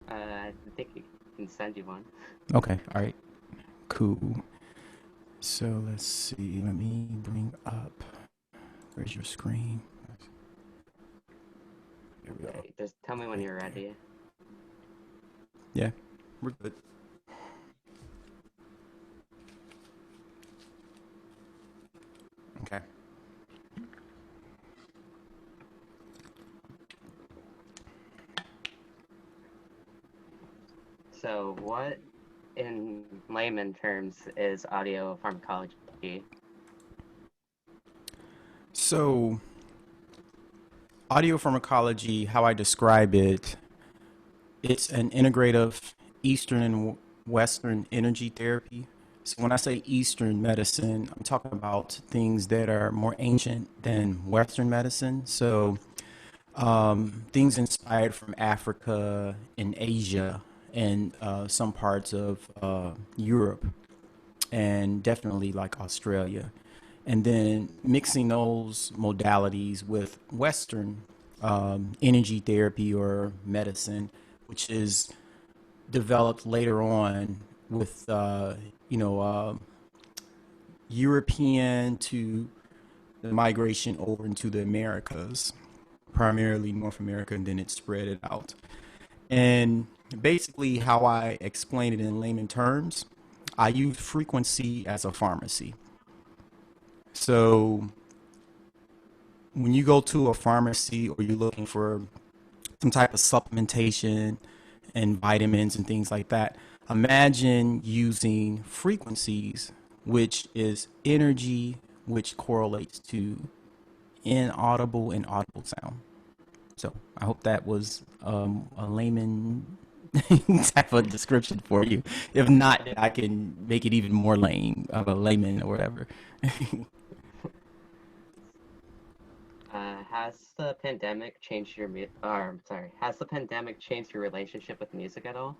I think you can send you one. Okay, all right, cool. So let's see. Let me bring up. Where's your screen? Here we go. Okay, just tell me when Right you're there. ready. Yeah, we're good. Okay. So, what, in layman terms, is audio pharmacology? So audio pharmacology, how I describe it, it's an integrative Eastern and Western energy therapy. So when I say Eastern medicine, I'm talking about things that are more ancient than Western medicine. So things inspired from Africa and Asia and some parts of Europe and definitely like Australia. And then mixing those modalities with Western energy therapy or medicine, which is developed later on with, European to the migration over into the Americas, primarily North America, and then it spread it out. And basically, how I explain it in layman terms, I use frequency as a pharmacy. So when you go to a pharmacy or you're looking for some type of supplementation and vitamins and things like that, imagine using frequencies, which is energy, which correlates to inaudible and audible sound. So I hope that was a layman type of description for you. If not, I can make it even more lame of a layman or whatever. Has the pandemic changed your or sorry, has the pandemic changed your relationship with music at all?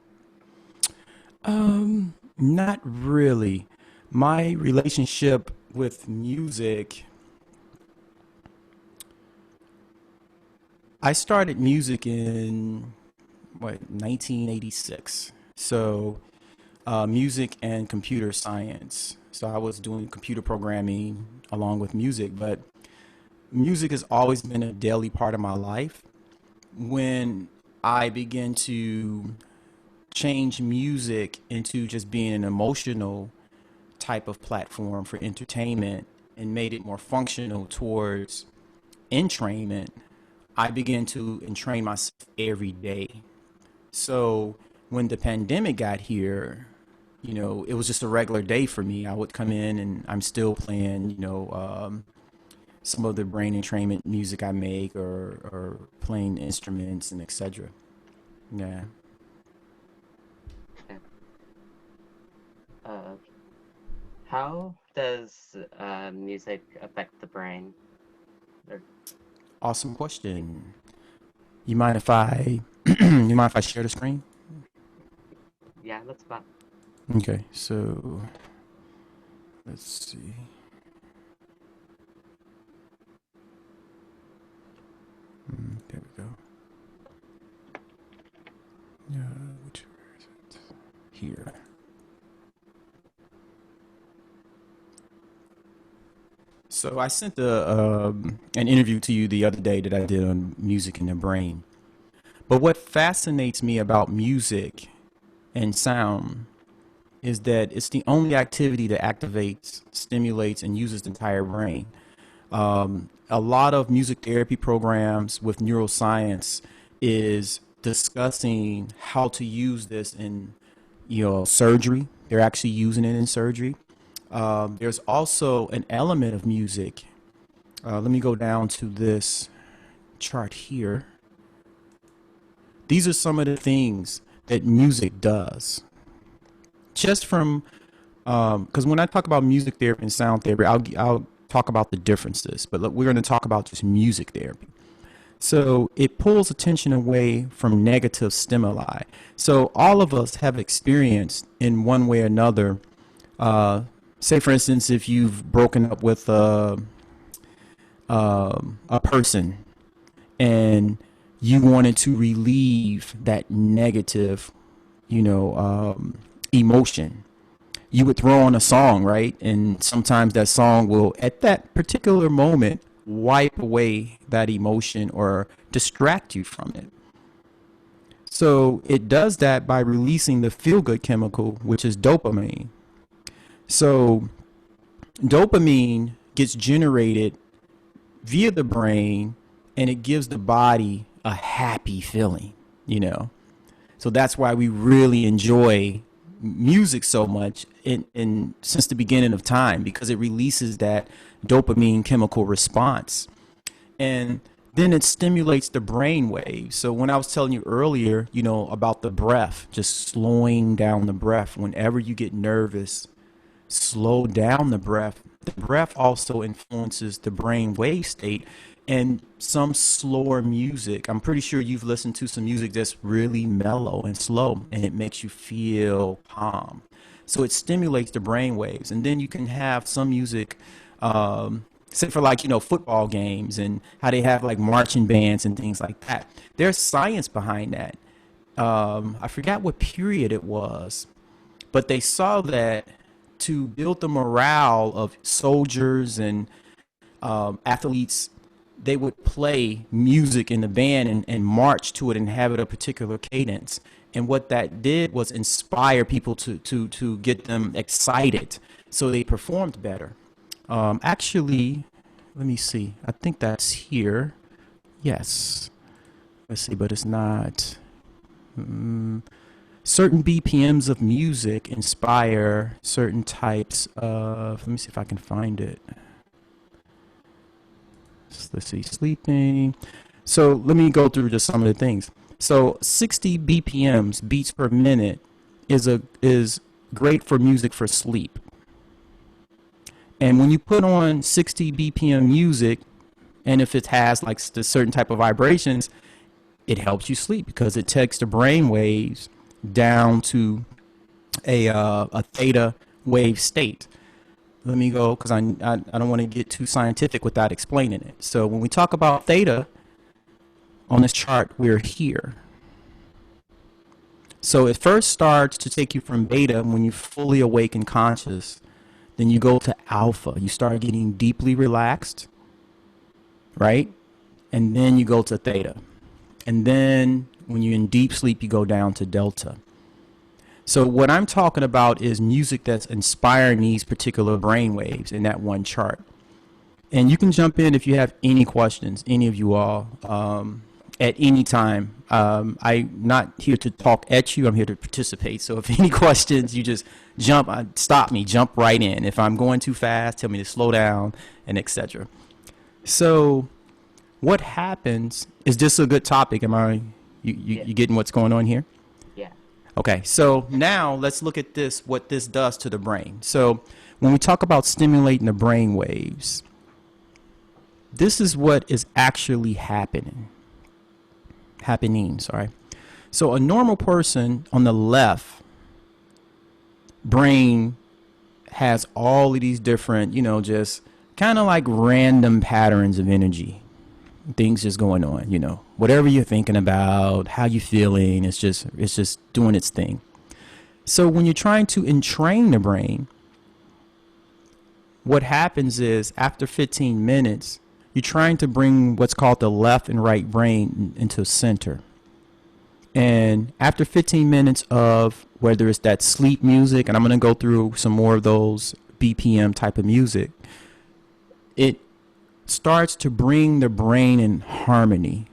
Not really. My relationship with music, I started music in what 1986. So music and computer science. So I was doing computer programming along with music, but music has always been a daily part of my life. When I began to change music into just being an emotional type of platform for entertainment and made it more functional towards entrainment, I began to entrain myself every day. So when the pandemic got here, it was just a regular day for me. I would come in and I'm still playing, some of the brain entrainment music I make or playing instruments and etc. Yeah. Yeah. Okay. How does music affect the brain? Or, Awesome like, question. You mind if I you mind if I share the screen? yeah, that's fine. Okay, so let's see. There we go. Yeah, which where is it? Here. So I sent an interview to you the other day that I did on music and the brain. But what fascinates me about music and sound is that it's the only activity that activates, stimulates, and uses the entire brain. A lot of music therapy programs with neuroscience is discussing how to use this in surgery. They're actually using it in surgery. There's also an element of music. Let me go down to this chart here. These are some of the things that music does. Just from because when I talk about music therapy and sound therapy, I'll talk about the differences. But look, we're going to talk about just music therapy. So it pulls attention away from negative stimuli. So all of us have experienced in one way or another. Uh, Say, for instance, if you've broken up with a person and you wanted to relieve that negative, emotion. You would throw on a song, right? And sometimes that song will, at that particular moment, wipe away that emotion or distract you from it. So it does that by releasing the feel good chemical, which is dopamine. So dopamine gets generated via the brain and it gives the body a happy feeling, you know. So that's why we really enjoy music so much in since the beginning of time, because it releases that dopamine chemical response. And then it stimulates the brain waves. So when I was telling you earlier, about the breath, just slowing down the breath whenever you get nervous, slow down the breath. The breath also influences the brain wave state. And some slower music, I'm pretty sure you've listened to some music that's really mellow and slow, and it makes you feel calm. So it stimulates the brain waves. And then you can have some music, say for like, football games and how they have like marching bands and things like that. There's science behind that. I forgot what period it was, but they saw that to build the morale of soldiers and athletes, they would play music in the band and march to it and have it a particular cadence. And what that did was inspire people to get them excited so they performed better. Actually, let me see. I think that's here. Yes. Let's see, but it's not. Certain BPMs of music inspire certain types of. Let me see if I can find it. Let's see, sleeping. So let me go through just some of the things. So 60 BPMs, beats per minute, is great for music for sleep. And when you put on 60 BPM music, and if it has like a certain type of vibrations, it helps you sleep because it takes the brain waves down to a theta wave state. Let me go because I don't want to get too scientific without explaining it. So when we talk about theta on this chart, we're here. So it first starts to take you from beta when you're fully awake and conscious. Then you go to alpha. You start getting deeply relaxed, right? And then you go to theta. And then when you're in deep sleep, you go down to delta. So what I'm talking about is music that's inspiring these particular brain waves in that one chart. And you can jump in if you have any questions, any of you all, at any time. I'm not here to talk at you. I'm here to participate. So if any questions, you just stop me, jump right in. If I'm going too fast, tell me to slow down, and etc. So what happens, is this a good topic? Yeah. You getting what's going on here? Yeah. Okay, so now let's look at this, what this does to the brain. So when we talk about stimulating the brain waves, this is what is actually happening. So a normal person on the left brain has all of these different, just kind of like random patterns of energy. Things just going on, whatever you're thinking about, how you feeling, it's just doing its thing. So when you're trying to entrain the brain, what happens is after 15 minutes, you're trying to bring what's called the left and right brain into center. And after 15 minutes of whether it's that sleep music, and I'm going to go through some more of those BPM type of music, it starts to bring the brain in harmony,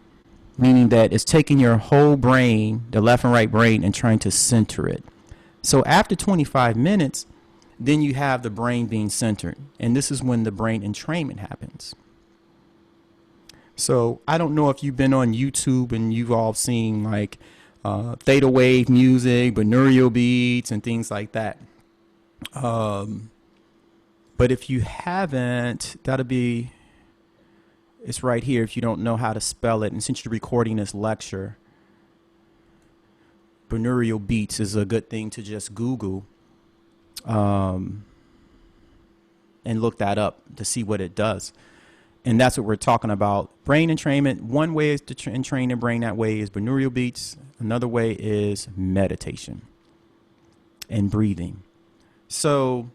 meaning that it's taking your whole brain, the left and right brain, and trying to center it. So after 25 minutes, then you have the brain being centered. And this is when the brain entrainment happens. So I don't know if you've been on YouTube and you've all seen like theta wave music, binaural beats, and things like that. But if you haven't, it's right here if you don't know how to spell it. And since you're recording this lecture, binaural beats is a good thing to just Google and look that up to see what it does. And that's what we're talking about. Brain entrainment. One way is to train the brain that way is binaural beats. Another way is meditation and breathing. So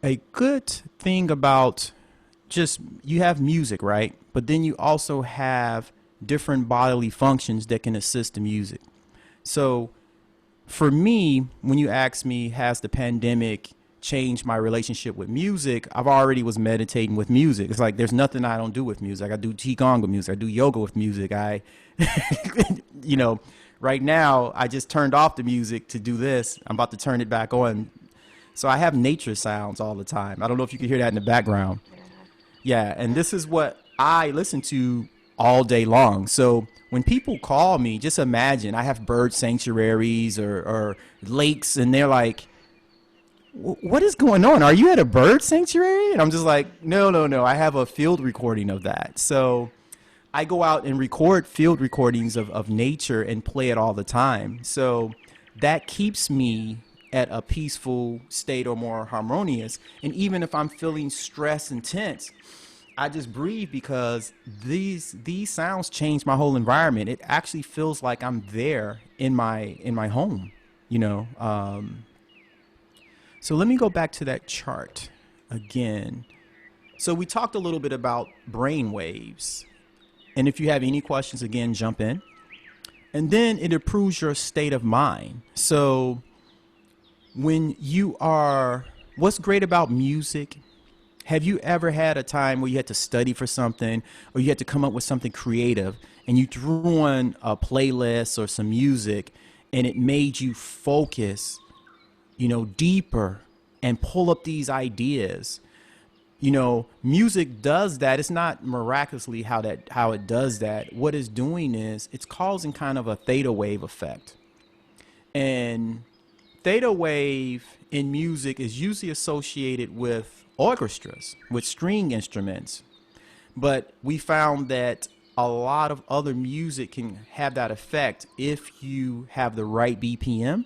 a good thing about just you have music, right? But then you also have different bodily functions that can assist the music. So for me, when you ask me, has the pandemic changed my relationship with music? I've already was meditating with music. It's like there's nothing I don't do with music. I do qigong with music. I do yoga with music. I, you know, right now I just turned off the music to do this. I'm about to turn it back on. So I have nature sounds all the time. I don't know if you can hear that in the background. Yeah. Yeah, and this is what I listen to all day long. So when people call me, just imagine I have bird sanctuaries or lakes, and they're like, what is going on? Are you at a bird sanctuary? And I'm just like, no, no, no. I have a field recording of that. So I go out and record field recordings of nature and play it all the time. So that keeps me at a peaceful state or more harmonious. And even if I'm feeling stressed and tense, I just breathe because these sounds change my whole environment. It actually feels like I'm there in my home, you know. So let me go back to that chart again. So we talked a little bit about brain waves. And if you have any questions, again, jump in. And then it improves your state of mind. So when you are, what's great about music? Have you ever had a time where you had to study for something or you had to come up with something creative and you threw on a playlist or some music and it made you focus, you know, deeper and pull up these ideas? You know, music does that. It's not miraculously how it does that. What it's doing is it's causing kind of a theta wave effect. And theta wave in music is usually associated with orchestras, with string instruments. But we found that a lot of other music can have that effect if you have the right BPM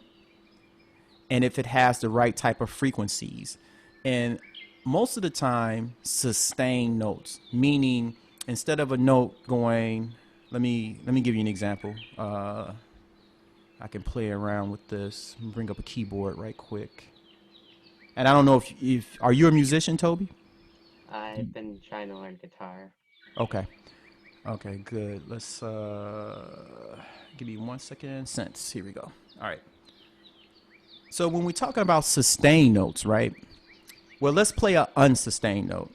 and if it has the right type of frequencies. And most of the time, sustained notes, meaning instead of a note going, let me give you an example. I can play around with this. Bring up a keyboard right quick. And I don't know if are you a musician, Toby? I've been trying to learn guitar. Okay. Okay, good. Let's give me 1 second. Sense. Here we go. All right. So when we're talking about sustained notes, right? Well, let's play an unsustained note.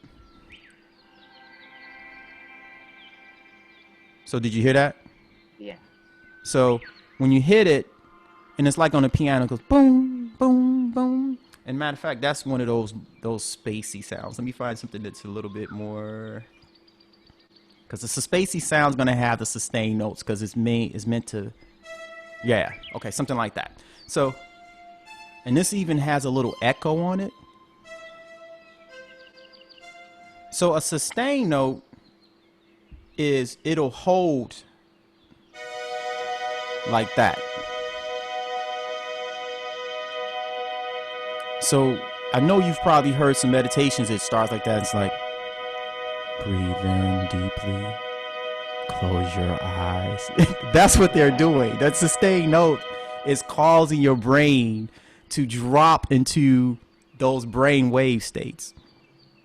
So did you hear that? Yeah. So when you hit it, and it's like on the piano, it goes boom, boom, boom. And matter of fact, that's one of those spacey sounds. Let me find something that's a little bit more, because the spacey sound's gonna have the sustained notes because it's meant to, yeah, okay, something like that. So, and this even has a little echo on it. So a sustained note is it'll hold like that. So I know you've probably heard some meditations that starts like that. It's like, breathe in deeply, close your eyes. That's what they're doing. That sustained note is causing your brain to drop into those brain wave states.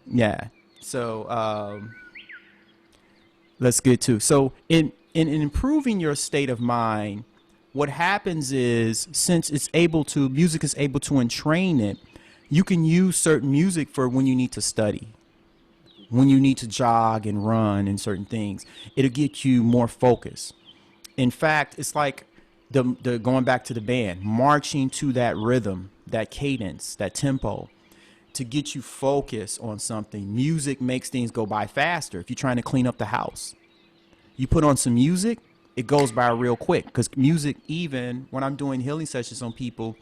Yeah. So let's get to. So in improving your state of mind, what happens is, since music is able to entrain it, you can use certain music for when you need to study, when you need to jog and run and certain things. It'll get you more focus. In fact, it's like the going back to the band, marching to that rhythm, that cadence, that tempo, to get you focused on something. Music makes things go by faster. If you're trying to clean up the house, you put on some music, it goes by real quick, because music, even when I'm doing healing sessions on people,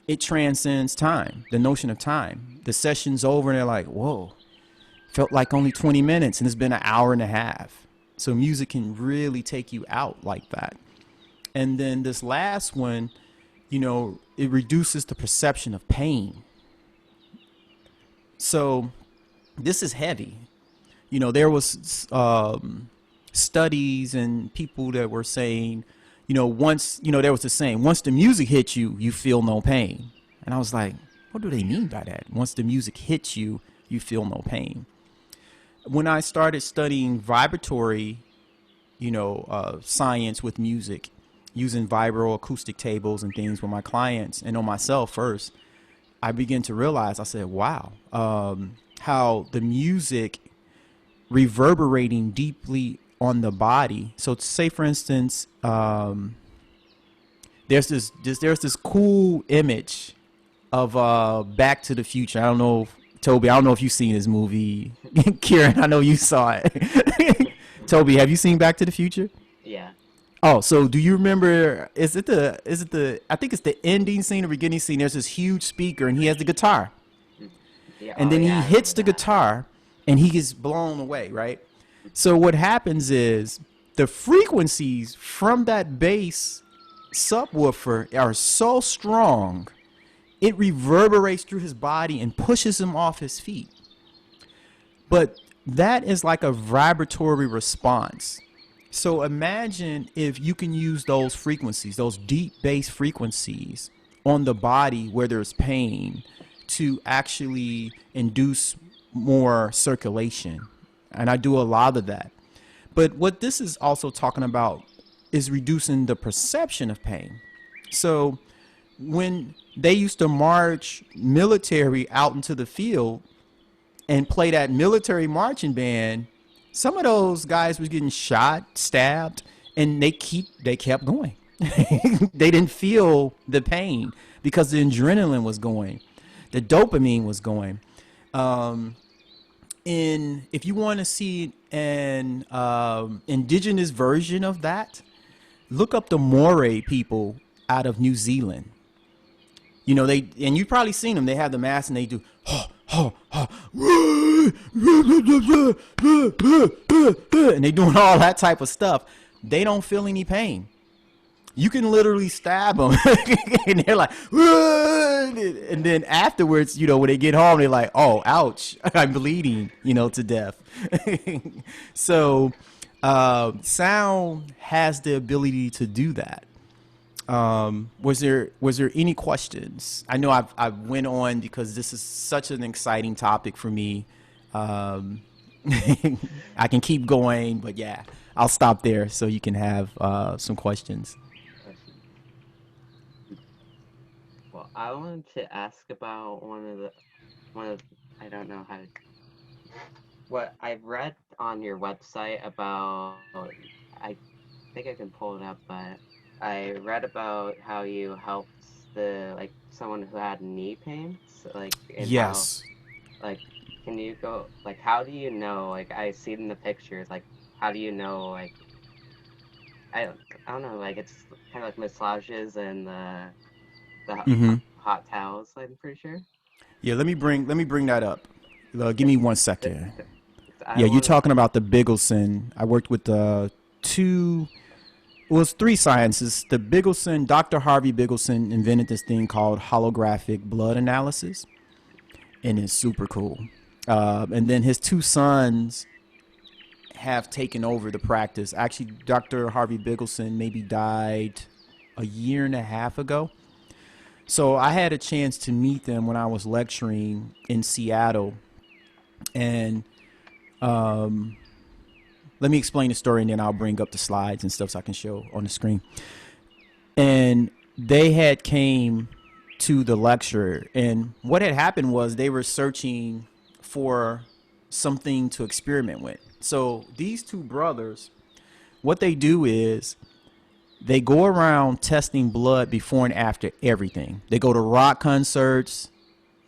it transcends time, the notion of time. The session's over and they're like, whoa, felt like only 20 minutes and it's been an hour and a half. So music can really take you out like that. And then this last one, you know, it reduces the perception of pain. So this is heavy. there was studies and people that were saying, once, there was the saying, once the music hits you, you feel no pain. And I was like, what do they mean by that? Once the music hits you, you feel no pain. When I started studying vibratory, science with music, using Vibro acoustic tables and things with my clients and on myself first, I began to realize, I said, wow, how the music reverberating deeply on the body. So say, for instance, there's this cool image of Back to the Future. I don't know, Toby, I don't know if you've seen this movie. Kieran, I know you saw it. Toby, have you seen Back to the Future? Yeah. Oh, so do you remember, is it the I think it's the ending scene or beginning scene. There's this huge speaker and he has the guitar. Yeah. And Oh, then he yeah, I hits remember the that. guitar and he gets blown away, right? So what happens is the frequencies from that bass subwoofer are so strong, it reverberates through his body and pushes him off his feet. But that is like a vibratory response. So imagine if you can use those frequencies, those deep bass frequencies on the body where there's pain to actually induce more circulation. And I do a lot of that. But what this is also talking about is reducing the perception of pain. So when they used to march military out into the field and play that military marching band, some of those guys was getting shot, stabbed, and they kept going. They didn't feel the pain because the adrenaline was going, the dopamine was going. And if you want to see an indigenous version of that, look up the Moray people out of New Zealand. And you've probably seen them. They have the mask and they do, and they doing all that type of stuff. They don't feel any pain. You can literally stab them and they're like, and then afterwards, when they get home, they're like, oh, ouch, I'm bleeding, to death. So sound has the ability to do that. Was there any questions? I know I went on because this is such an exciting topic for me. I can keep going, but yeah, I'll stop there so you can have some questions. Well, I wanted to ask about one of I don't know how to what I've read on your website about. I think I can pull it up, but I read about how you helped someone who had knee pain, so, and how Yes. like can you go how do you know, I see it in the pictures, how do you know, I don't know, it's kind of like massages and the Mm-hmm. hot towels, I'm pretty sure. Yeah. Let me bring that up. Give me 1 second. I Yeah, you're want talking about the Biggleson. I worked with two. Well, it's three sciences. The Biggleson, Dr. Harvey Biggleson invented this thing called holographic blood analysis, and it's super cool. And then his two sons have taken over the practice. Actually, Dr. Harvey Biggleson maybe died a year and a half ago. So I had a chance to meet them when I was lecturing in Seattle. And let me explain the story and then I'll bring up the slides and stuff so I can show on the screen. And they had came to the lecture, and what had happened was they were searching for something to experiment with. So these two brothers, what they do is they go around testing blood before and after everything. They go to rock concerts,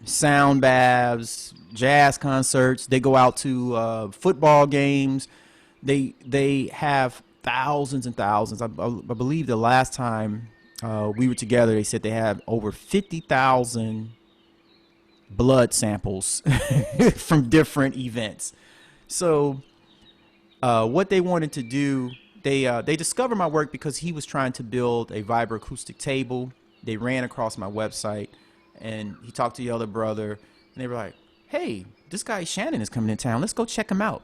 sound baths, jazz concerts. They go out to football games. They have thousands and thousands. I believe the last time we were together, they said they have over 50,000 blood samples from different events. So what they wanted to do, they discovered my work because he was trying to build a Vibro acoustic table. They ran across my website, and he talked to the other brother, and they were like, "Hey, this guy Shannon is coming in town. Let's go check him out."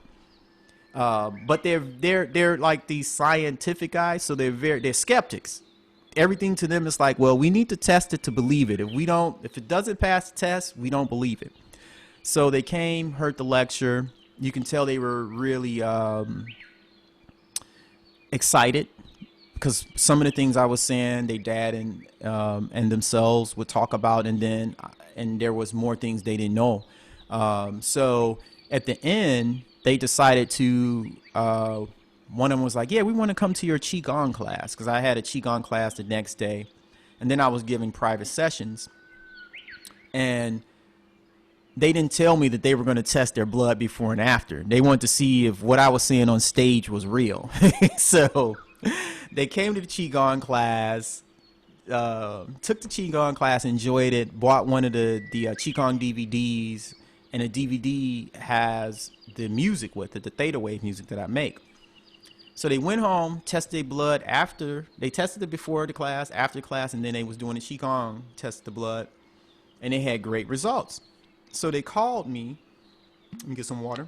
But they're like these scientific guys, so they're skeptics. Everything to them is like, well, we need to test it to believe it. If it doesn't pass the test, we don't believe it. So they came, heard the lecture. You can tell they were really excited because some of the things I was saying, they dad and themselves would talk about, and there was more things they didn't know. So at the end, they decided to. One of them was like, "Yeah, we want to come to your qigong class," because I had a qigong class the next day, and then I was giving private sessions, and they didn't tell me that they were going to test their blood before and after. They wanted to see if what I was saying on stage was real. So they came to the qigong class, took the qigong class, enjoyed it, bought one of the qigong DVDs, and the DVD has the music with it, the theta wave music that I make. So they went home, tested their blood after they tested it before the class, after class, and then they was doing the qigong, tested the blood, and they had great results. So they called me. Let me get some water.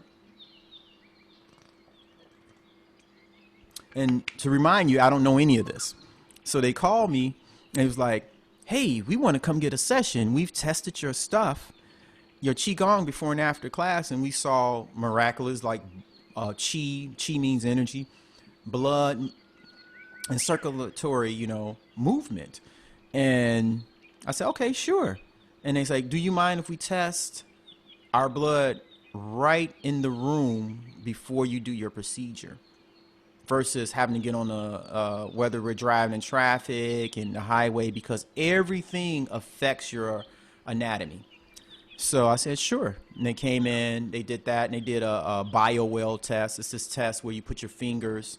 And to remind you, I don't know any of this. So they called me and it was like, hey, we want to come get a session. We've tested your stuff, your qigong before and after class, and we saw miraculous like qi. Qi means energy, blood, and circulatory, movement. And I said, okay, sure. And they say, do you mind if we test our blood right in the room before you do your procedure versus having to get on whether we're driving in traffic and the highway, because everything affects your anatomy. So I said, sure. And they came in, they did that, and they did a bio well test. It's this test where you put your fingers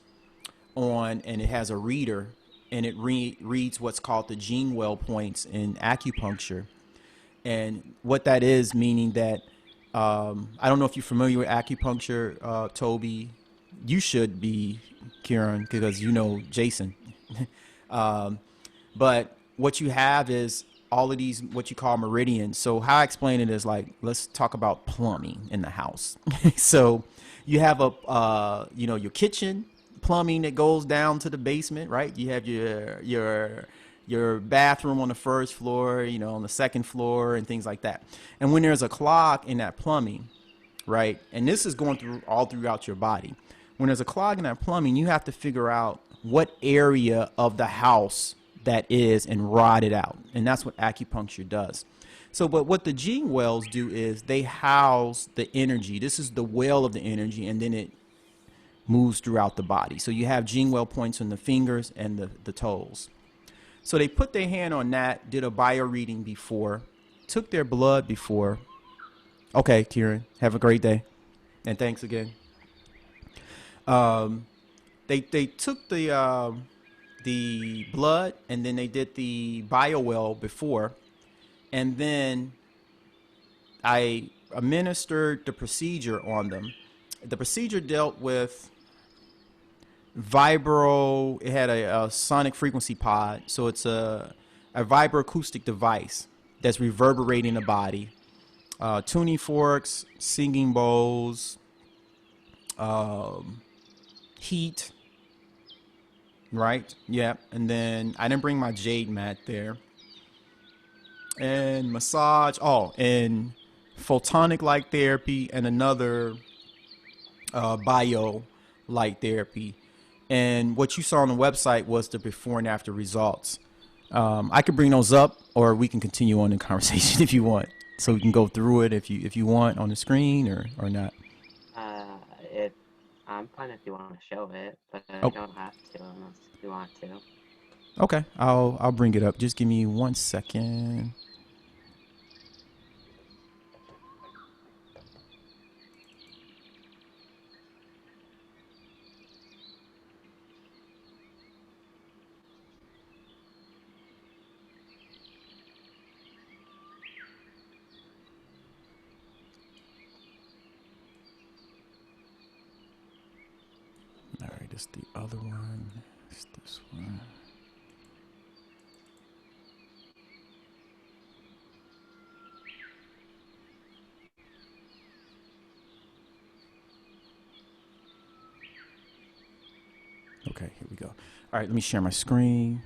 on and it has a reader, and it reads what's called the gene well points in acupuncture. And what that is, meaning that I don't know if you're familiar with acupuncture, Toby. You should be, Kieran, because you know Jason. um, but what you have is all of these what you call meridians. So how I explain it is like, let's talk about plumbing in the house. So you have your kitchen plumbing that goes down to the basement, right? You have your bathroom on the first floor, on the second floor, and things like that. And when there's a clog in that plumbing, right? And this is going through all throughout your body. When there's a clog in that plumbing, you have to figure out what area of the house that is and rot it out. And that's what acupuncture does. So, but what the gene wells do is they house the energy. This is the well of the energy, and then it moves throughout the body. So you have gene well points on the fingers and the toes. So they put their hand on that, did a bio reading before, took their blood before. Okay, Kieran, have a great day. And thanks again. They took the blood, and then they did the bio well before, and then I administered the procedure on them. The procedure dealt with Vibro. It had a sonic frequency pod, so it's a vibroacoustic device that's reverberating the body. Tuning forks, singing bowls, heat, right? Yeah. And then I didn't bring my jade mat there. And massage. Oh, and photonic light therapy, and another bio light therapy. And what you saw on the website was the before and after results. I could bring those up, or we can continue on the conversation if you want. So we can go through it if you want on the screen or not. If I'm fine if you want to show it, but I Oh, don't have to unless you want to. okay. I'll bring it up. Just give me 1 second. All right, it's the other one. It's this one. Okay, here we go. All right, let me share my screen.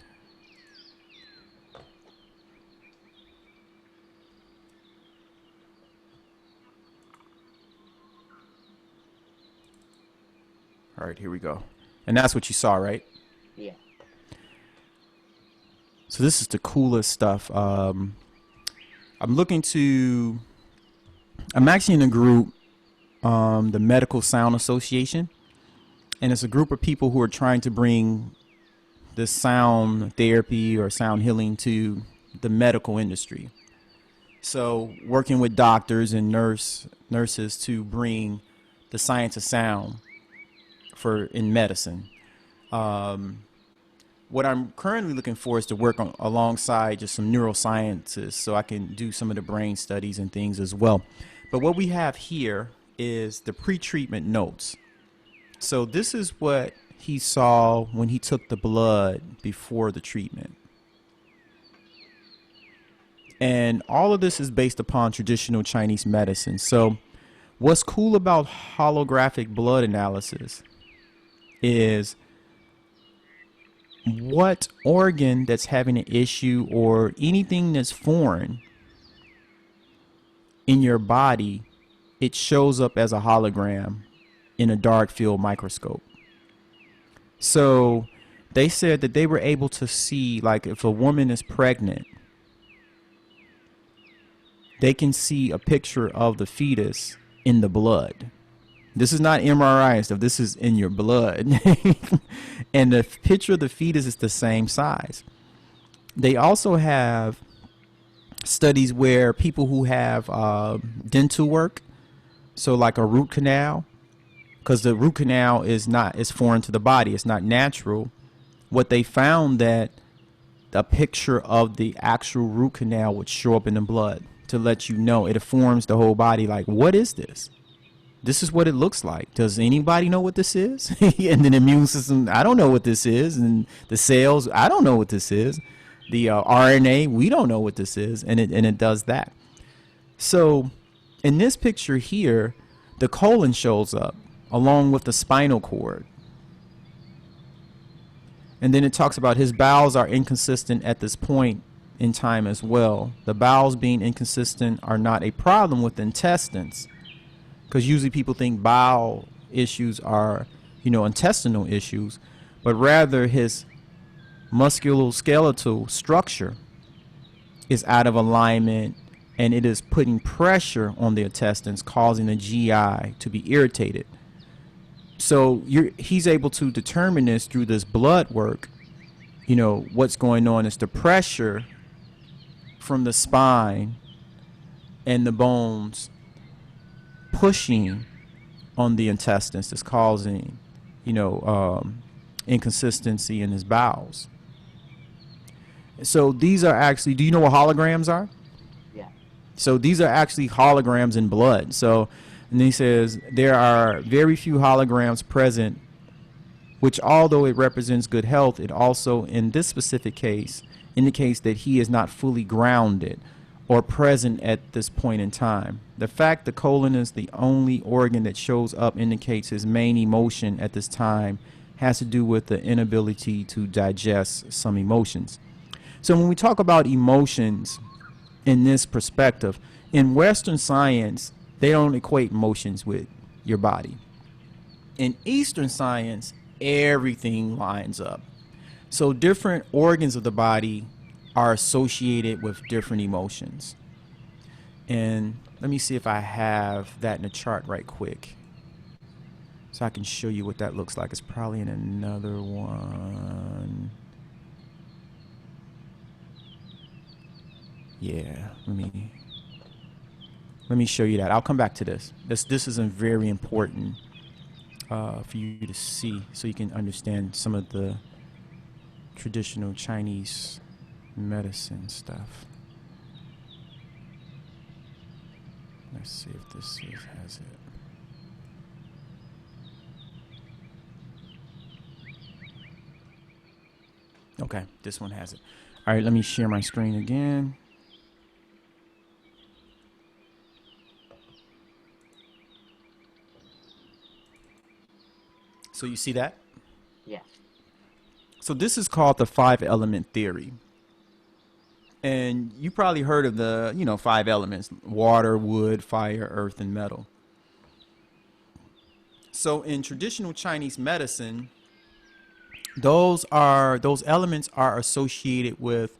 All right, here we go. And that's what you saw, right? Yeah. So this is the coolest stuff. I'm looking to. I'm actually in a group, the Medical Sound Association, and it's a group of people who are trying to bring this sound therapy or sound healing to the medical industry. So working with doctors and nurses to bring the science of sound for in medicine. Um, what I'm currently looking for is to work alongside just some neuroscientists so I can do some of the brain studies and things as well. But what we have here is the pre-treatment notes. So this is what he saw when he took the blood before the treatment. And all of this is based upon traditional Chinese medicine. So what's cool about holographic blood analysis is what organ that's having an issue or anything that's foreign in your body, it shows up as a hologram in a dark field microscope. So they said that they were able to see, like, if a woman is pregnant, they can see a picture of the fetus in the blood. This is not MRI stuff. This is in your blood. And the picture of the fetus is the same size. They also have studies where people who have dental work, so like a root canal, because the root canal is foreign to the body. It's not natural. What they found that a picture of the actual root canal would show up in the blood to let you know. It informs the whole body, like, what is this? This is what it looks like. Does anybody know what this is? And the immune system, I don't know what this is. And the cells, I don't know what this is. The RNA, we don't know what this is. And it does that. So in this picture here, the colon shows up along with the spinal cord. And then it talks about his bowels are inconsistent at this point in time as well. The bowels being inconsistent are not a problem with the intestines, because usually people think bowel issues are, intestinal issues, but rather his musculoskeletal structure is out of alignment, and it is putting pressure on the intestines, causing the GI to be irritated. So he's able to determine this through this blood work. What's going on is the pressure from the spine and the bones pushing on the intestines is causing, inconsistency in his bowels. So these are actually, do you know what holograms are? Yeah. So these are actually holograms in blood. So, and he says there are very few holograms present, which although it represents good health, it also, in this specific case, indicates that he is not fully grounded or present at this point in time. The fact the colon is the only organ that shows up indicates his main emotion at this time has to do with the inability to digest some emotions. So when we talk about emotions in this perspective, in Western science, they don't equate emotions with your body. In Eastern science, everything lines up. So different organs of the body are associated with different emotions. And let me see if I have that in a chart right quick, so I can show you what that looks like. It's probably in another one. Yeah, let me show you that. I'll come back to this. This is very important for you to see, so you can understand some of the traditional Chinese medicine stuff. Let's see if this has it. Okay, this one has it. All right, let me share my screen again. So you see that? Yeah. So this is called the five element theory. And you probably heard of the, five elements: water, wood, fire, earth, and metal. So in traditional Chinese medicine, those elements are associated with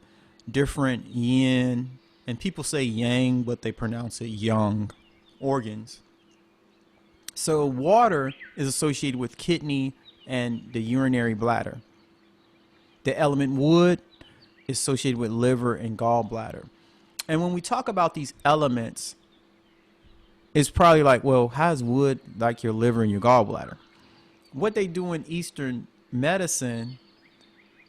different yin, and people say yang, but they pronounce it yang, organs. So water is associated with kidney and the urinary bladder. The element wood is associated with liver and gallbladder. And when we talk about these elements, it's probably like, well, how's wood like your liver and your gallbladder? What they do in Eastern medicine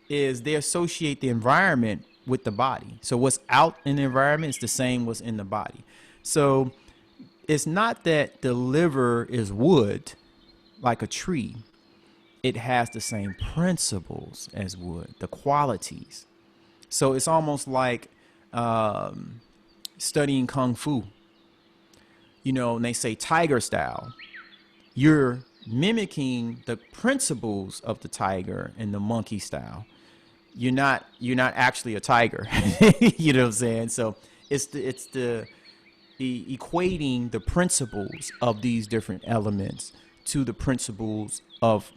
is they associate the environment with the body. So what's out in the environment is the same what's in the body. So it's not that the liver is wood like a tree. It has the same principles as wood, the qualities. So it's almost like studying Kung Fu. And they say tiger style. You're mimicking the principles of the tiger and the monkey style. You're not actually a tiger. You know what I'm saying? So it's the equating the principles of these different elements to the principles of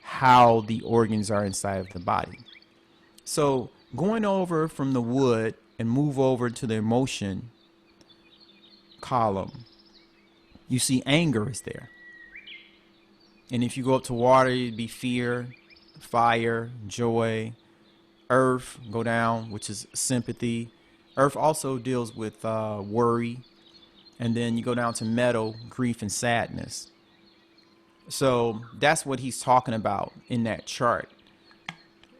how the organs are inside of the body. So going over from the wood and move over to the emotion column, you see anger is there. And if you go up to water, it'd be fear, fire, joy. Earth, go down, which is sympathy. Earth also deals with worry. And then you go down to metal, grief and sadness. So that's what he's talking about in that chart,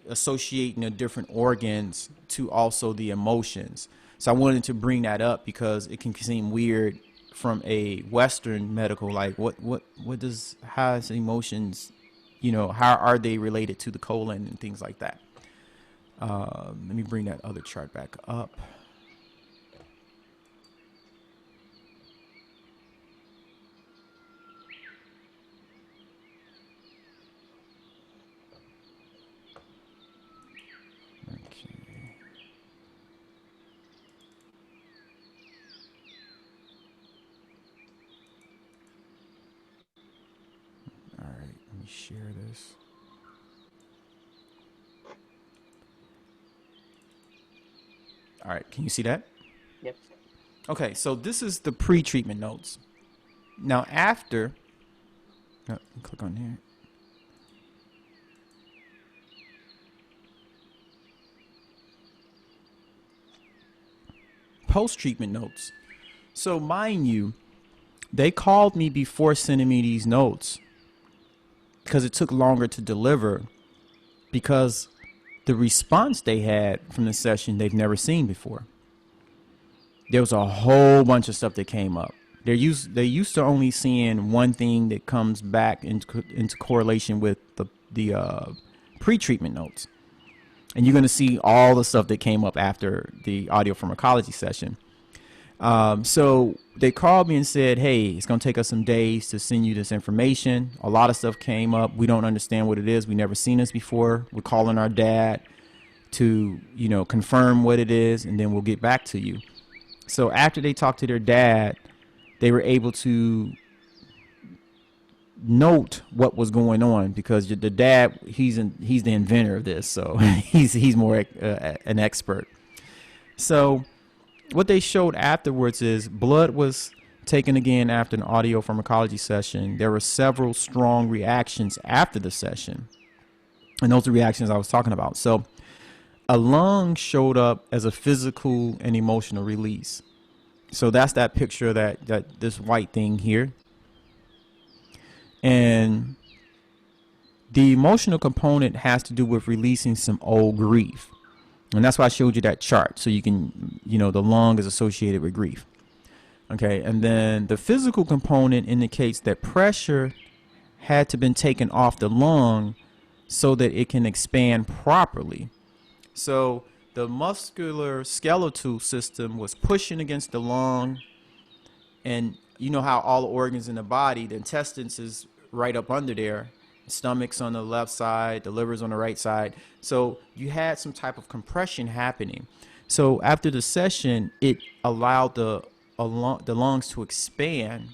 associating the different organs to also the emotions. So I wanted to bring that up because it can seem weird from a Western medical, like how is emotions, how are they related to the colon and things like that. Let me bring that other chart back up. All right, let me share this. All right, can you see that? Yep. Okay, so this is the pre-treatment notes. Now after, click on here. Post-treatment notes. So mind you, they called me before sending me these notes because it took longer to deliver, because the response they had from the session they've never seen before. There was a whole bunch of stuff that came up. They used to only seeing one thing that comes back into correlation with the pre-treatment notes, and you're going to see all the stuff that came up after the audio pharmacology session. So they called me and said, hey, it's going to take us some days to send you this information. A lot of stuff came up. We don't understand what it is. We never seen this before. We're calling our dad to, confirm what it is, and then we'll get back to you. So after they talked to their dad, they were able to note what was going on, because the dad, he's the inventor of this. So he's more an expert. So what they showed afterwards is blood was taken again after an audio pharmacology session. There were several strong reactions after the session, and those are reactions I was talking about. So a lung showed up as a physical and emotional release. So that's that picture, that this white thing here. And the emotional component has to do with releasing some old grief. And that's why I showed you that chart. So you can, the lung is associated with grief. Okay. And then the physical component indicates that pressure had to been taken off the lung so that it can expand properly. So the muscular skeletal system was pushing against the lung. And you know how all the organs in the body, the intestines is right up under there. Stomach's on the left side, the liver's on the right side. So you had some type of compression happening. So after the session, it allowed the lungs to expand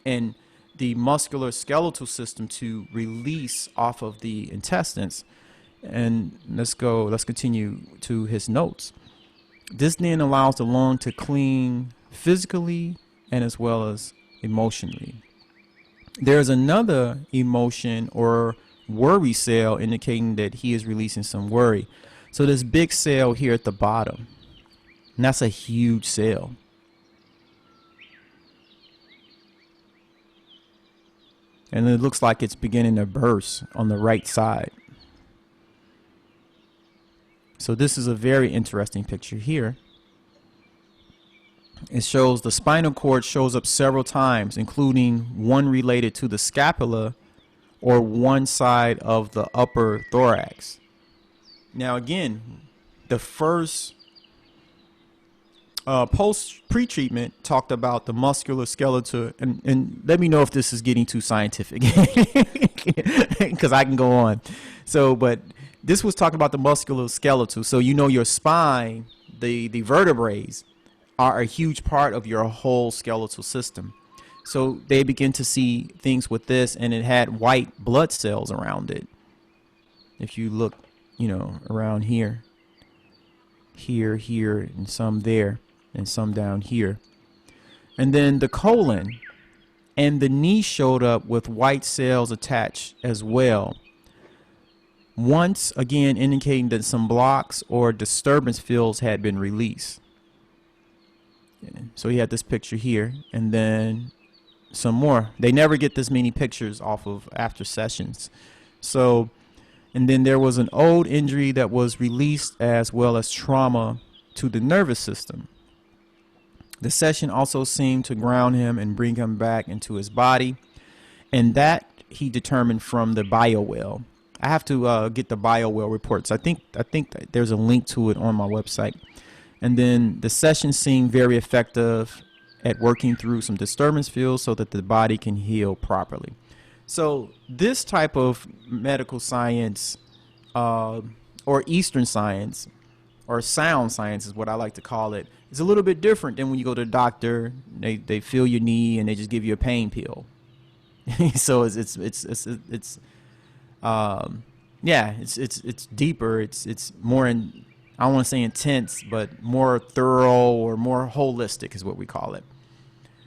and the muscular skeletal system to release off of the intestines. And let's continue to his notes. This then allows the lung to clean physically and as well as emotionally. There's another emotion or worry cell indicating that he is releasing some worry. So this big cell here at the bottom, and that's a huge cell. And it looks like it's beginning to burst on the right side. So this is a very interesting picture here. It shows the spinal cord shows up several times, including one related to the scapula or one side of the upper thorax. Now again, the first pre-treatment talked about the musculoskeletal, and let me know if this is getting too scientific because I can go on. So, but this was talking about the musculoskeletal. So you know your spine, the vertebrae are a huge part of your whole skeletal system. So they begin to see things with this, and it had white blood cells around it. If you look, around here, and some there, and some down here. And then the colon and the knee showed up with white cells attached as well. Once again indicating that some blocks or disturbance fields had been released. So he had this picture here, and then some more. They never get this many pictures off of after sessions. So, and then there was an old injury that was released as well as trauma to the nervous system. The session also seemed to ground him and bring him back into his body, and that he determined from the biowell. I have to get the biowell reports. I think that there's a link to it on my website. And then the session seemed very effective at working through some disturbance fields so that the body can heal properly. So this type of medical science or Eastern science or sound science is what I like to call it. It's a little bit different than when you go to the doctor, they feel your knee and they just give you a pain pill. So it's deeper. It's more in, I don't want to say intense, but more thorough or more holistic is what we call it.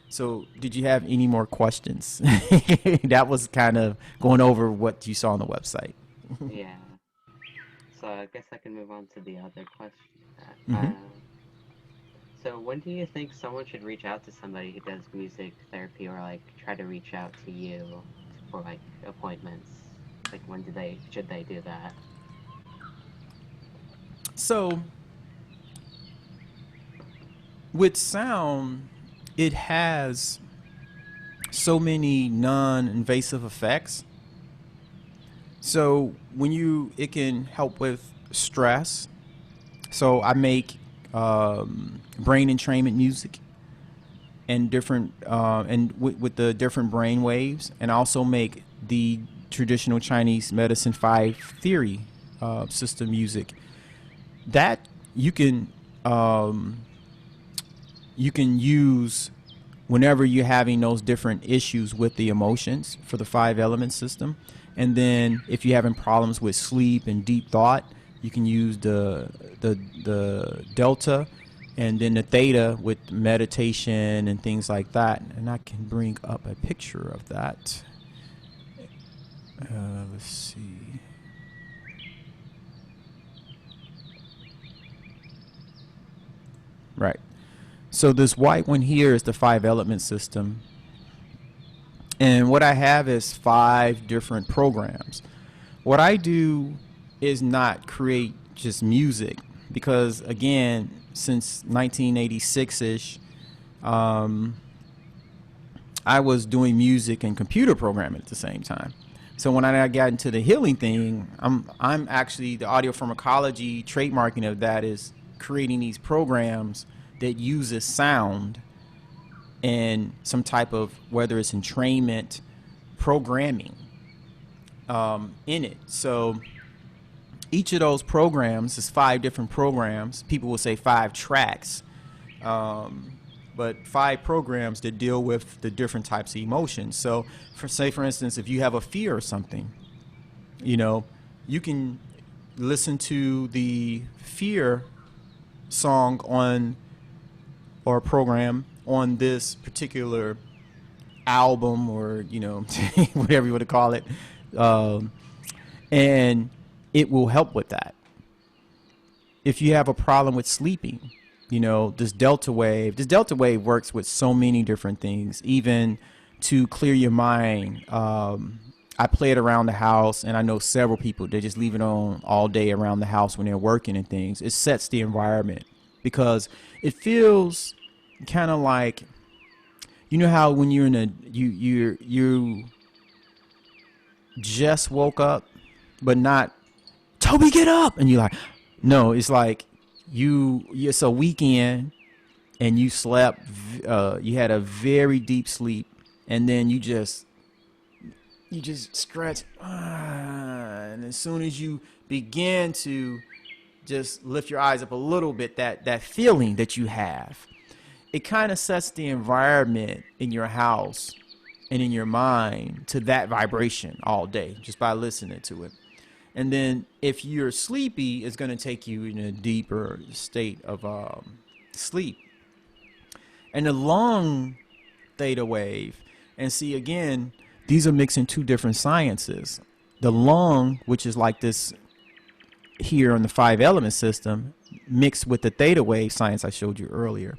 So did you have any more questions? That was kind of going over what you saw on the website. Yeah. So I guess I can move on to the other question. Mm-hmm. So when do you think someone should reach out to somebody who does music therapy, or like try to reach out to you for like appointments? Like when should they do that? So with sound, it has so many non-invasive effects. So it can help with stress. So I make brain entrainment music and different and with the different brain waves, and I also make the traditional Chinese medicine 5 theory system music that you can use whenever you're having those different issues with the emotions for the 5 element system. And then if you're having problems with sleep and deep thought, you can use the delta, and then the theta with meditation and things like that. And I can bring up a picture of that. Let's see. Right. So this white one here is the 5 element system. And what I have is 5 different programs. What I do is not create just music, because again, since 1986-ish, I was doing music and computer programming at the same time. So when I got into the healing thing, I'm actually, the audio pharmacology trademarking of that is creating these programs that uses sound and some type of, whether it's entrainment programming, in it. So each of those programs is 5 different programs. People will say 5 tracks, but 5 programs that deal with the different types of emotions. So, for instance, if you have a fear or something, you know, you can listen to the fear song on or program on this particular album or whatever you want to call it, um, and it will help with that. If you have a problem with sleeping, this delta wave works with so many different things, even to clear your mind. I play it around the house, and I know several people, they just leave it on all day around the house when they're working and things. It sets the environment because it feels kind of like, how when you're in a you just woke up, but not Toby, get up, and you're like, no, it's like it's a weekend and you slept, you had a very deep sleep, and then you just stretch, and as soon as you begin to just lift your eyes up a little bit, that feeling that you have, it kind of sets the environment in your house and in your mind to that vibration all day just by listening to it. And then if you're sleepy, it's going to take you in a deeper state of sleep. And the long theta wave, and see again, these are mixing 2 different sciences. The long, which is like this here on the 5 element system, mixed with the theta wave science I showed you earlier.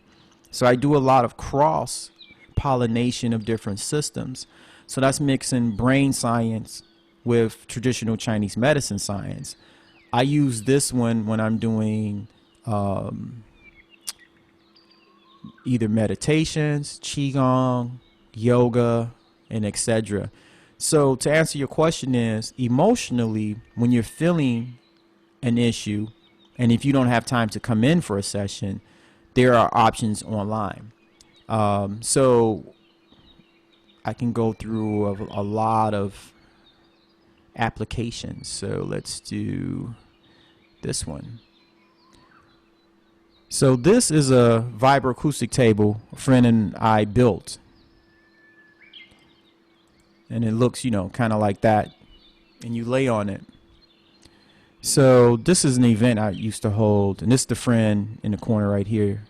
So I do a lot of cross pollination of different systems. So that's mixing brain science with traditional Chinese medicine science. I use this one when I'm doing either meditations, qigong, yoga, and etc. So to answer your question is, emotionally, when you're feeling an issue, and if you don't have time to come in for a session, there are options online. So I can go through a lot of applications. So let's do this one. So this is a Vibro acoustic table a friend and I built. And it looks, kind of like that. And you lay on it. So this is an event I used to hold. And this is the friend in the corner right here,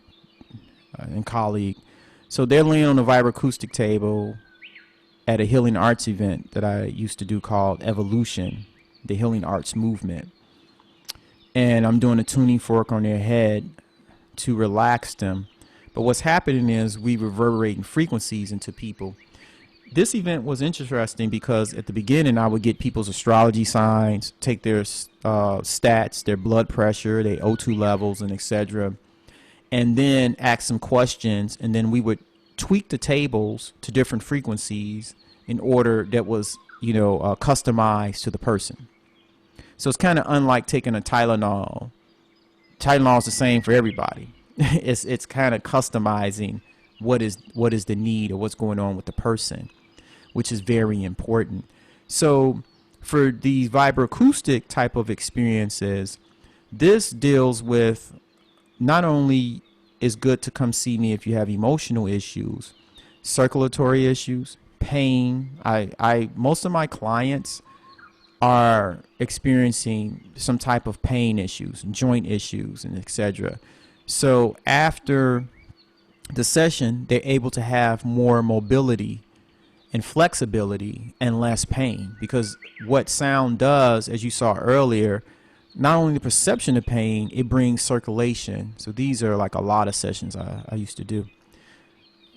and colleague. So they're laying on a Vibro acoustic table at a healing arts event that I used to do called Evolution, the healing arts movement. And I'm doing a tuning fork on their head to relax them. But what's happening is we reverberating frequencies into people. This event was interesting because at the beginning I would get people's astrology signs, take their stats, their blood pressure, their O2 levels, and etc., and then ask some questions, and then we would tweak the tables to different frequencies in order that was, customized to the person. So it's kind of unlike taking a Tylenol. Tylenol is the same for everybody. It's kind of customizing what is the need or what's going on with the person, which is very important. So for these vibroacoustic type of experiences, this deals with, not only is good to come see me if you have emotional issues, circulatory issues, pain. I most of my clients are experiencing some type of pain issues, joint issues, and etc. So after the session, they're able to have more mobility and flexibility and less pain, because what sound does, as you saw earlier, not only the perception of pain, it brings circulation. So these are like a lot of sessions I used to do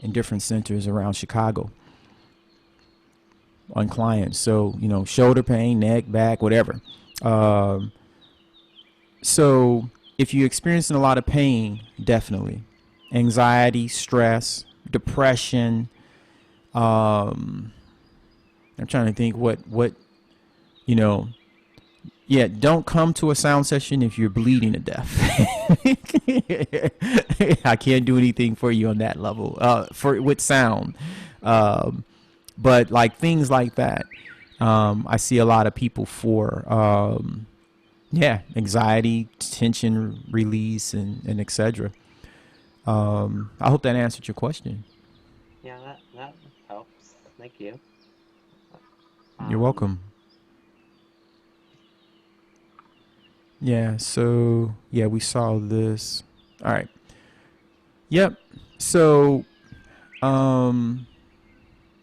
in different centers around Chicago on clients. So, shoulder pain, neck, back, whatever. So if you're experiencing a lot of pain, definitely. Anxiety, stress, depression. I'm trying to think what yeah, don't come to a sound session if you're bleeding to death. I can't do anything for you on that level with sound. But like things like that. I see a lot of people for yeah, anxiety, tension release, and etc. I hope that answered your question. Yeah, that helps. Thank you. You're Um, welcome. Yeah, so yeah, we saw this. All right. Yep. So, um,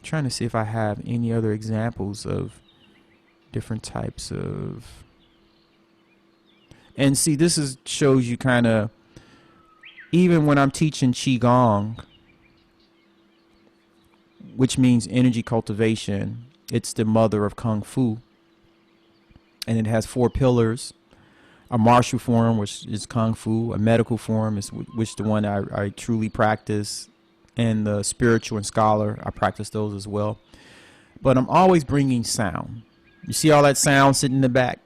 trying to see if I have any other examples of different types of. And see, this is shows you kind of even when I'm teaching qigong, which means energy cultivation. It's the mother of kung fu, and it has four pillars: a martial form, which is kung fu; a medical form, is which the one I truly practice; and the spiritual and scholar, I practice those as well. But I'm always bringing sound. You see all that sound sitting in the back.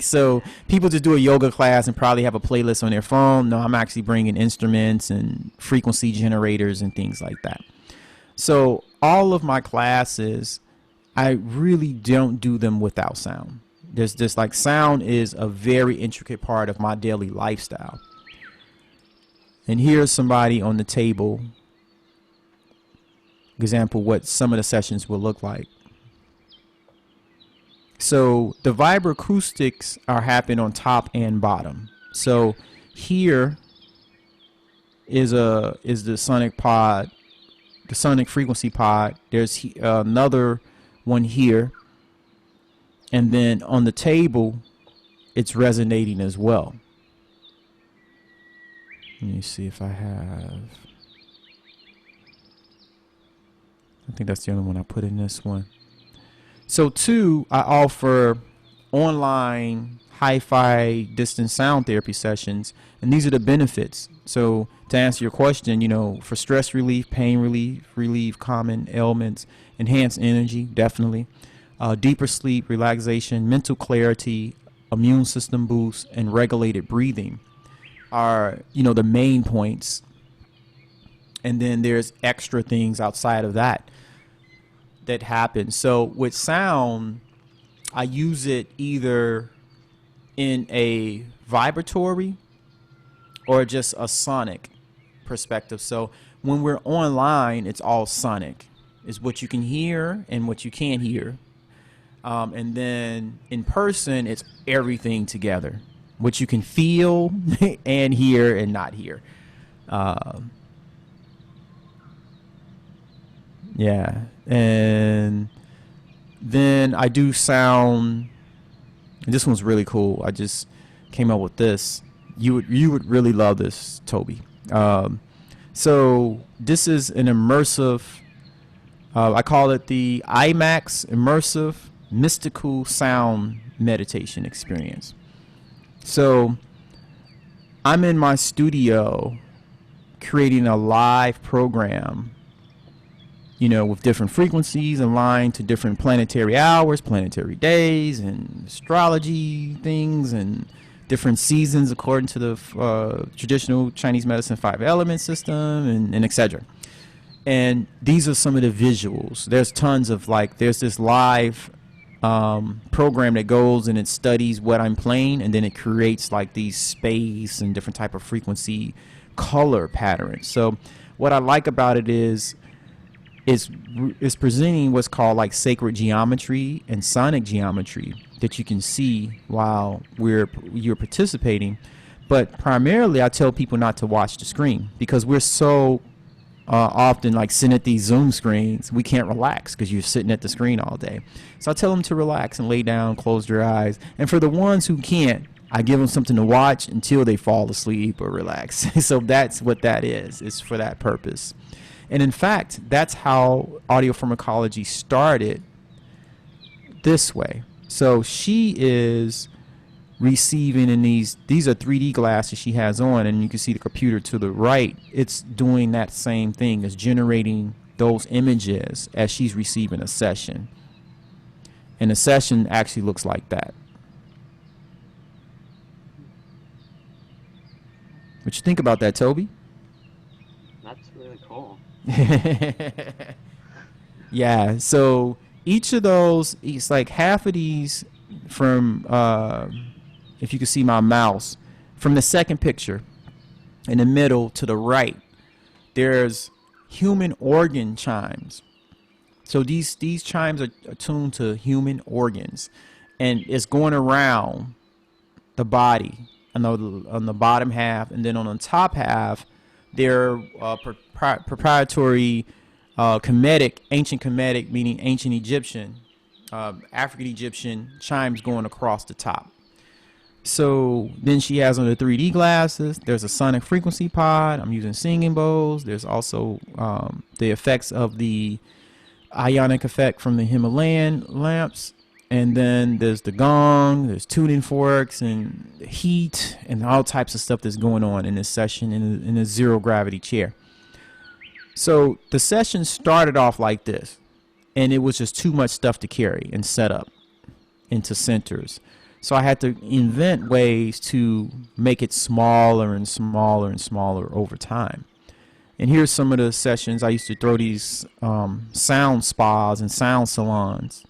So people just do a yoga class and probably have a playlist on their phone. No, I'm actually bringing instruments and frequency generators and things like that. So all of my classes, I really don't do them without sound. There's just like sound is a very intricate part of my daily lifestyle. And here's somebody on the table, example, what some of the sessions will look like. So the Vibro acoustics are happening on top and bottom. So here is the sonic pod, the sonic frequency pod. There's another one here, and then on the table, it's resonating as well. Let me see if I have. I think that's the only one I put in this one. So two, I offer online hi-fi distance sound therapy sessions, and these are the benefits. So to answer your question, you know, for stress relief, pain relief, relieve common ailments, enhance energy, definitely, deeper sleep, relaxation, mental clarity, immune system boost, and regulated breathing are, you know, the main points. And then there's extra things outside of that that happen. So with sound, I use it either in a vibratory or just a sonic perspective. So when we're online, it's all sonic. It's what you can hear and what you can't hear. And then in person, it's everything together, what you can feel and hear and not hear. Um, yeah. And then I do sound. This one's really cool. I just came up with this. You would really love this, Toby. So this is an immersive. I call it the IMAX immersive mystical sound meditation experience. So I'm in my studio creating a live program, you know, with different frequencies aligned to different planetary hours, planetary days, and astrology things, and different seasons according to the traditional Chinese medicine 5 element system, and etc. And these are some of the visuals. There's tons of like, there's this live program that goes and it studies what I'm playing, and then it creates like these space and different type of frequency color patterns. So what I like about it is it's presenting what's called like sacred geometry and sonic geometry that you can see while you're participating. But primarily, I tell people not to watch the screen because we're so often like sitting at these Zoom screens, we can't relax because you're sitting at the screen all day. So I tell them to relax and lay down, close their eyes. And for the ones who can't, I give them something to watch until they fall asleep or relax. So that's what that is. It's for that purpose. And in fact, that's how audio pharmacology started this way. So she is receiving in these are 3D glasses she has on, and you can see the computer to the right. It's doing that same thing. It's generating those images as she's receiving a session. And the session actually looks like that. What you think about that, Toby? that's really cool. Yeah, so each of those, it's like half of these from, if you can see my mouse, from the second picture in the middle to the right, there's human organ chimes. So these chimes are attuned to human organs, and it's going around the body on the bottom half, and then on the top half, they're proprietary Kemetic, ancient Kemetic, meaning ancient Egyptian, African Egyptian chimes going across the top. So then she has on the 3D glasses. There's a sonic frequency pod. I'm using singing bowls. There's also the effects of the ionic effect from the Himalayan lamps. And then there's the gong, there's tuning forks and heat and all types of stuff that's going on in this session in a zero gravity chair. So the session started off like this, and it was just too much stuff to carry and set up into centers. So I had to invent ways to make it smaller and smaller and smaller over time. And here's some of the sessions. I used to throw these sound spas and sound salons.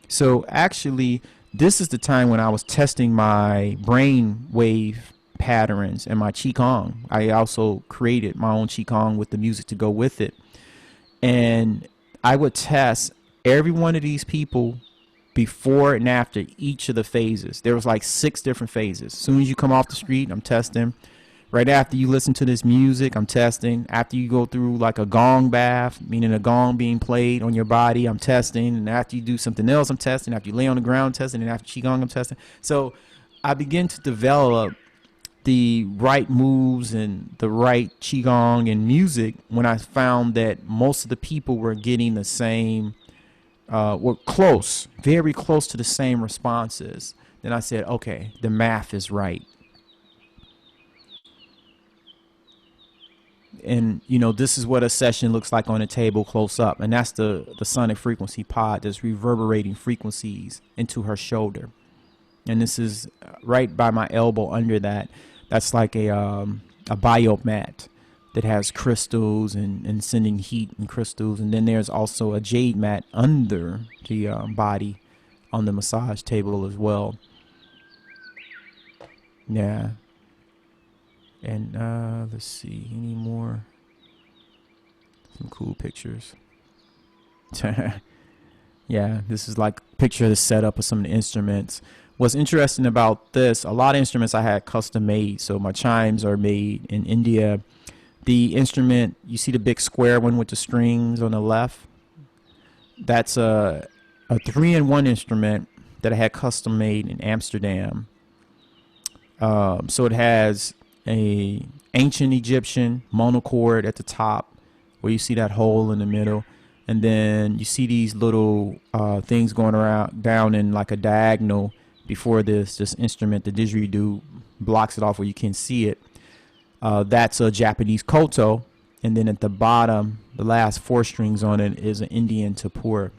So actually, this is the time when I was testing my brain wave patterns and my Qigong. I also created my own Qigong with the music to go with it. And I would test every one of these people before and after each of the phases. There was like 6 different phases. As soon as you come off the street, I'm testing. Right after you listen to this music, I'm testing. After you go through like a gong bath, meaning a gong being played on your body, I'm testing. And after you do something else, I'm testing. After you lay on the ground, I'm testing. And after Qigong, I'm testing. So I begin to develop the right moves and the right Qigong and music when I found that most of the people were getting the same, were close, very close to the same responses. Then I said, okay, the math is right. And this is what a session looks like on a table close up, and that's the sonic frequency pod that's reverberating frequencies into her shoulder. And this is right by my elbow. Under that's like a biomat that has crystals and sending heat and crystals. And then there's also a jade mat under the body on the massage table as well. Yeah. And let's see, any more? Some cool pictures. Yeah, this is like a picture of the setup of some of the instruments. What's interesting about this, a lot of instruments I had custom made. So my chimes are made in India. The instrument, you see the big square one with the strings on the left? That's a 3-in-1 instrument that I had custom made in Amsterdam. So it has a ancient Egyptian monochord at the top, where you see that hole in the middle, and then you see these little things going around down in like a diagonal before this instrument. The didgeridoo blocks it off where you can see it. That's a Japanese koto, and then at the bottom, the last 4 strings on it is an Indian tapur.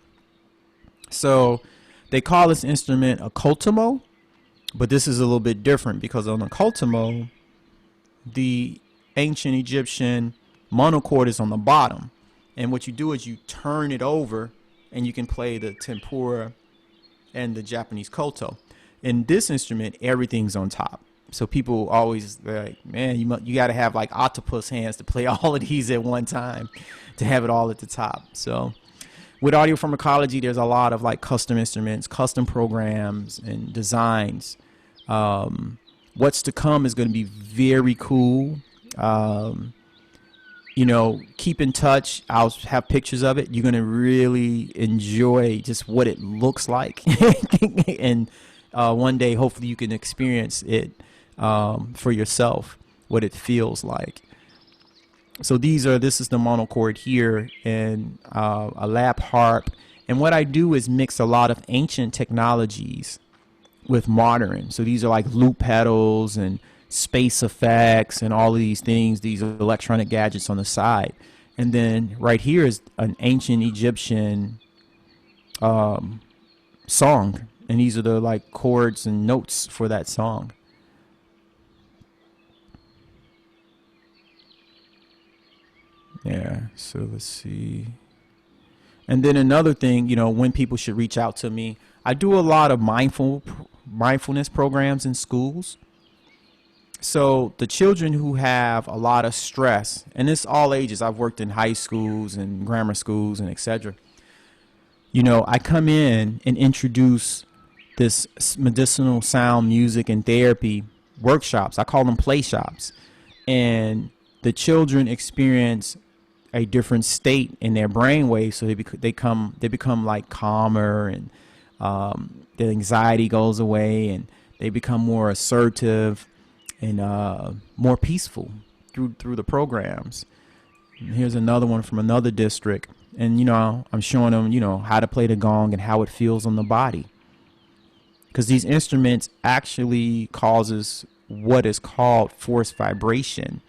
So they call this instrument a kotomo, but this is a little bit different because on the kotomo, the ancient Egyptian monochord is on the bottom. And what you do is you turn it over and you can play the tempura and the Japanese koto. In this instrument, everything's on top. So people always like, man, you got to have like octopus hands to play all of these at one time to have it all at the top. So with audio pharmacology, there's a lot of like custom instruments, custom programs and designs. What's to come is going to be very cool. Keep in touch. I'll have pictures of it. You're going to really enjoy just what it looks like. And one day, hopefully you can experience it for yourself, what it feels like. So this is the monochord here and a lap harp. And what I do is mix a lot of ancient technologies with modern. So these are like loop pedals and space effects and all of these things, these electronic gadgets on the side. And then right here is an ancient Egyptian song. And these are the like chords and notes for that song. Yeah, so let's see. And then another thing, when people should reach out to me, I do a lot of mindfulness programs in schools. So the children who have a lot of stress, and it's all ages. I've worked in high schools and grammar schools and etc. I come in and introduce this medicinal sound music and therapy workshops. I call them play shops. And the children experience a different state in their brainwaves, so they become like calmer, and the anxiety goes away, and they become more assertive and more peaceful through the programs. And here's another one from another district, and I'm showing them how to play the gong and how it feels on the body, because these instruments actually causes what is called force vibration.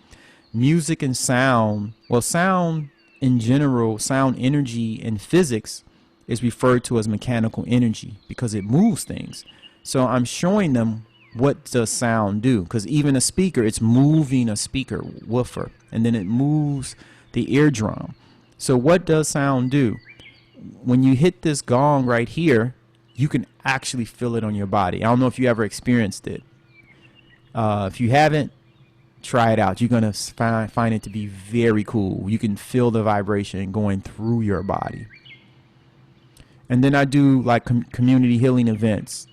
Music and sound, well, sound in general, sound energy in physics is referred to as mechanical energy because it moves things. So I'm showing them what does sound do, because even a speaker, it's moving a speaker woofer, and then it moves the eardrum. So what does sound do? When you hit this gong right here, you can actually feel it on your body. I don't know if you ever experienced it. If you haven't, try it out. You're going to find it to be very cool. You can feel the vibration going through your body. And then I do like community healing events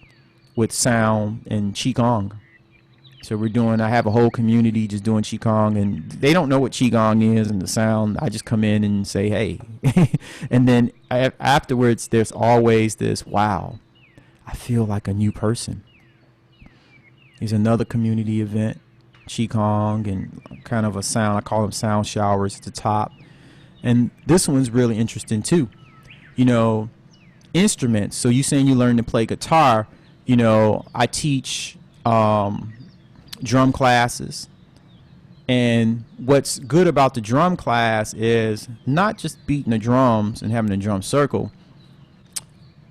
with sound and Qigong. So I have a whole community just doing Qigong, and they don't know what Qigong is and the sound. I just come in and say, hey. And then afterwards, there's always this, wow, I feel like a new person. There's another community event, Qigong, and kind of a sound. I call them sound showers at the top. And this one's really interesting too. Instruments. So you saying you learn to play guitar. I teach drum classes. And what's good about the drum class is not just beating the drums and having a drum circle.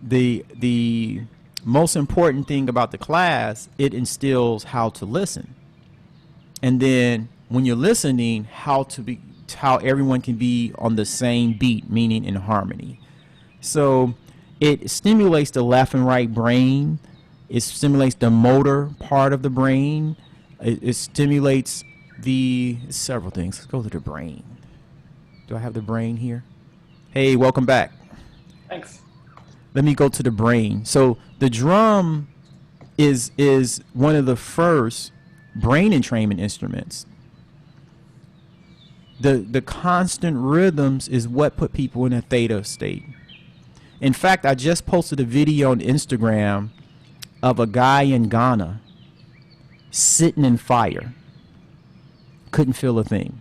The most important thing about the class, it instills how to listen. And then when you're listening, how everyone can be on the same beat, meaning in harmony. So it stimulates the left and right brain. It stimulates the motor part of the brain. It stimulates several things. Let's go to the brain. Do I have the brain here? Hey, welcome back. Thanks. Let me go to the brain. So the drum is one of the first brain entrainment instruments. The constant rhythms is what put people in a theta state. In fact, I just posted a video on Instagram of a guy in Ghana sitting in fire. Couldn't feel a thing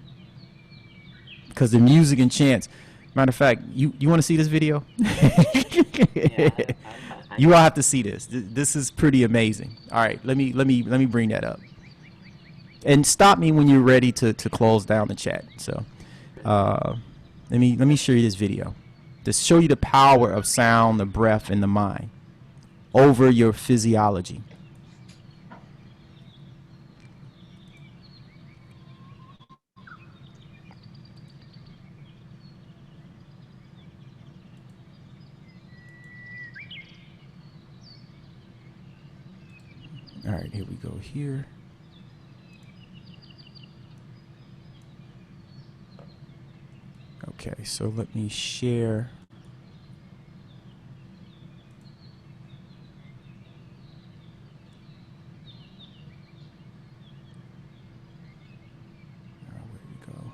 because the music and chants. Matter of fact, you want to see this video? Yeah, You all have to see this. This is pretty amazing. All right, let me bring that up. And stop me when you're ready to close down the chat. So, let me show you this video. To show you the power of sound, the breath, and the mind over your physiology. All right, here we go here. Okay, so let me share. Where we go?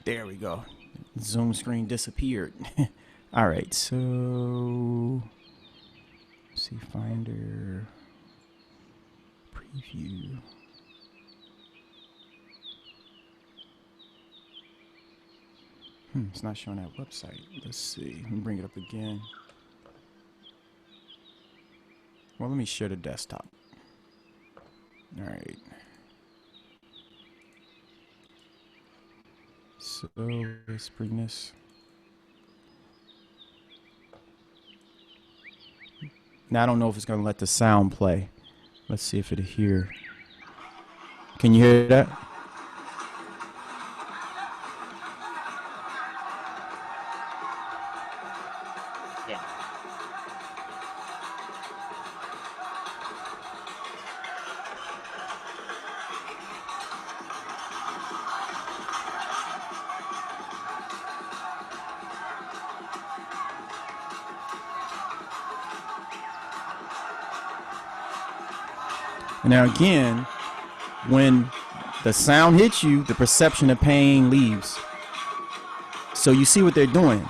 There we go. Zoom screen disappeared. All right, so see Finder preview. It's not showing that website. Let's see. Let me bring it up again. Well, let me share the desktop. All right. So let's bring this. Now I don't know if it's gonna let the sound play. Let's see if it'll hear. Can you hear that? Yeah. Now again, when the sound hits you, the perception of pain leaves. So you see what they're doing.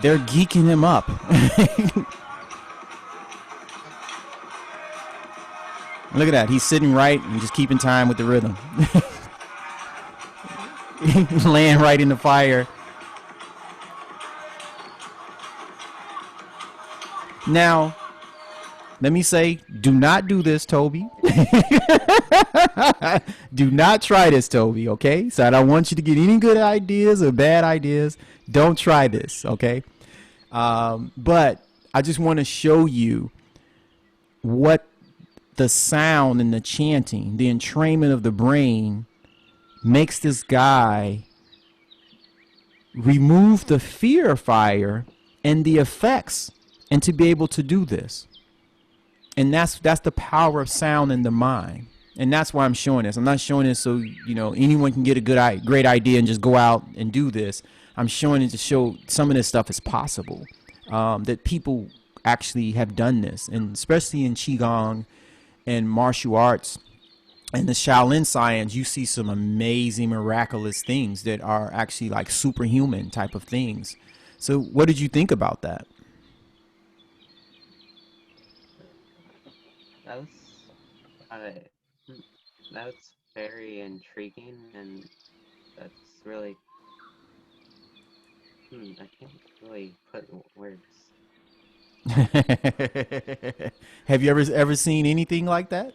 They're geeking him up. Look at that. He's sitting right and just keeping time with the rhythm. Laying right in the fire. Now, let me say, do not do this, Tobi. Do not try this, Tobi, okay? So I don't want you to get any good ideas or bad ideas. Don't try this, okay? But I just want to show you what the sound and the chanting, the entrainment of the brain makes this guy remove the fear of fire and the effects, and to be able to do this. And that's the power of sound in the mind. And that's why I'm showing this. I'm not showing this so anyone can get a great idea and just go out and do this. I'm showing it to show some of this stuff is possible. That people actually have done this, and especially in Qigong and martial arts and the Shaolin science, you see some amazing, miraculous things that are actually like superhuman type of things. So what did you think about that? That was uh, that's very intriguing, and that's really I can't really put words. Have you ever seen anything like that?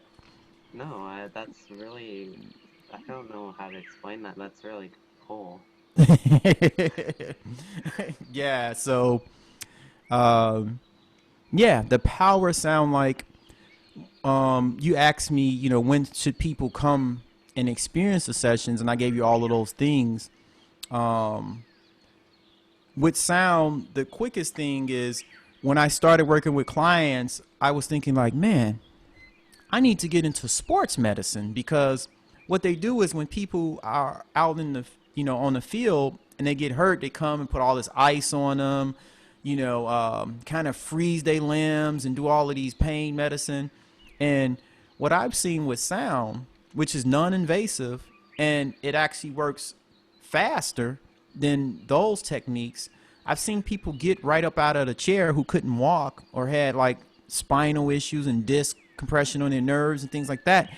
No, that's really I don't know how to explain that. That's really cool. Yeah. So, yeah, the power sound like. You asked me, when should people come and experience the sessions, and I gave you all of those things. With sound, the quickest thing is when I started working with clients, I was thinking like, man, I need to get into sports medicine, because what they do is when people are out in the, on the field and they get hurt, they come and put all this ice on them, kind of freeze their limbs and do all of these pain medicine. And what I've seen with sound, which is non-invasive, and it actually works faster than those techniques. I've seen people get right up out of the chair who couldn't walk or had like spinal issues and disc compression on their nerves and things like that,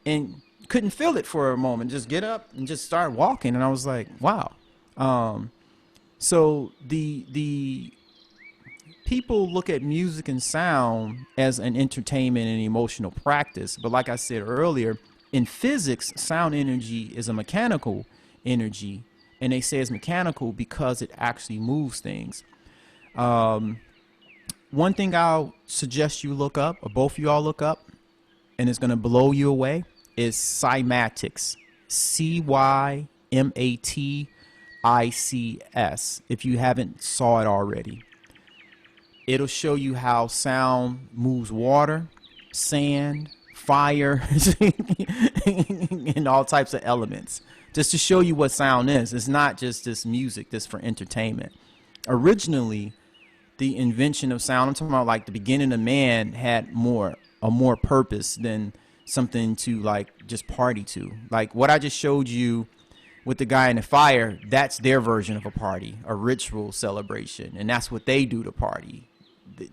and couldn't feel it for a moment. Just get up and just start walking. And I was like, wow. So the people look at music and sound as an entertainment and emotional practice. But like I said earlier, in physics, sound energy is a mechanical energy. And they say it's mechanical because it actually moves things. One thing I'll suggest you look up, or both of you all look up, and it's going to blow you away, is cymatics. Cymatics, if you haven't saw it already. It'll show you how sound moves water, sand, fire, and all types of elements. Just to show you what sound is. It's not just this music, this for entertainment. Originally, the invention of sound, I'm talking about like the beginning of man, had a more purpose than something to like just party to. Like what I just showed you with the guy in the fire, that's their version of a party, a ritual celebration. And that's what they do to party.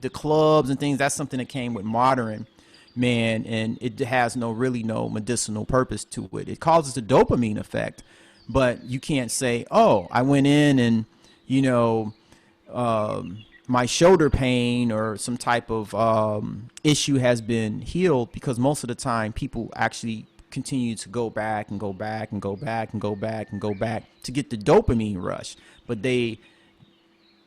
The clubs and things, that's something that came with modern man, and it has no medicinal purpose to it. It causes a dopamine effect, but you can't say, oh, I went in and my shoulder pain or some type of issue has been healed, because most of the time people actually continue to go back and go back and go back and go back and go back to get the dopamine rush, but they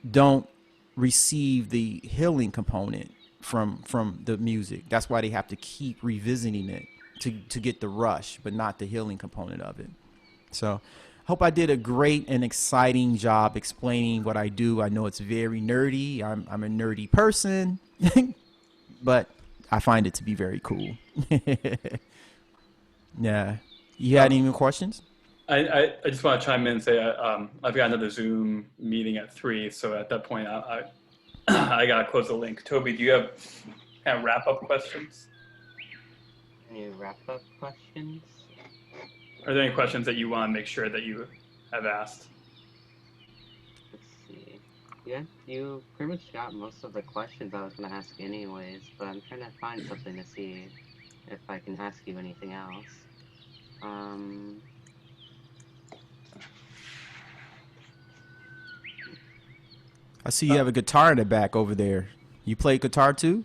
don't receive the healing component from the music. That's why they have to keep revisiting it to get the rush, but not the healing component of it. So hope I did a great and exciting job explaining what I do. I know it's very nerdy. I'm a nerdy person, but I find it to be very cool. Yeah. You had any more questions? I just want to chime in and say I've got another Zoom meeting at 3, so at that point I gotta close the link. Toby, do you have kind of wrap up questions? Any wrap-up questions? Are there any questions that you want to make sure that you have asked? Let's see. Yeah, you pretty much got most of the questions I was going to ask anyways, but I'm trying to find something to see if I can ask you anything else. I see you have a guitar in the back over there. You play guitar too?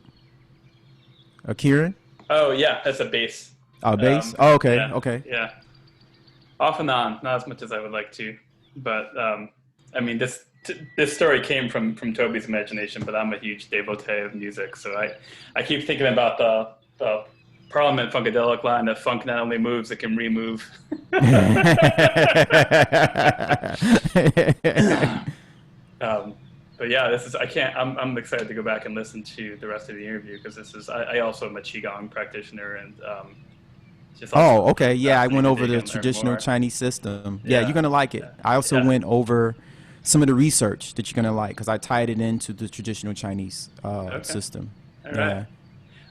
Kieran? Oh yeah, that's a bass. Oh, bass? Oh, okay, yeah, okay. Yeah. Off and on, not as much as I would like to, but I mean, this story came from Toby's imagination, but I'm a huge devotee of music, so I keep thinking about the Parliament Funkadelic line that funk not only moves, it can remove. But yeah, I'm excited to go back and listen to the rest of the interview because I also am a Qigong practitioner and oh, okay. Yeah, I went over the traditional Chinese system. Yeah, you're going to like it. Yeah. I also went over some of the research that you're going to like because I tied it into the traditional Chinese system. All right.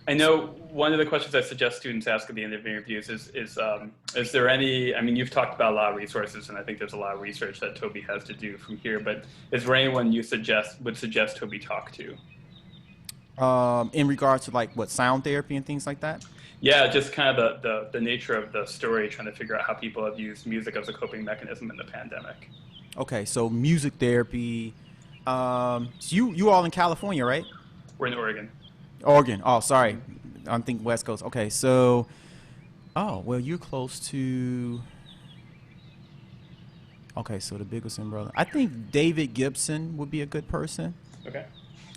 I know one of the questions I suggest students ask at the end of interviews is there any, I mean, you've talked about a lot of resources and I think there's a lot of research that Toby has to do from here, but is there anyone you would suggest Toby talk to? In regards to like what, sound therapy and things like that? Yeah, just kind of the nature of the story, trying to figure out how people have used music as a coping mechanism in the pandemic. Okay, so music therapy. So you all in California, right? We're in Oregon. Oregon. Oh, sorry. I'm thinking West Coast. Okay, so, oh, well, you're close to. Okay, so the Biggerson brother. I think David Gibson would be a good person. Okay.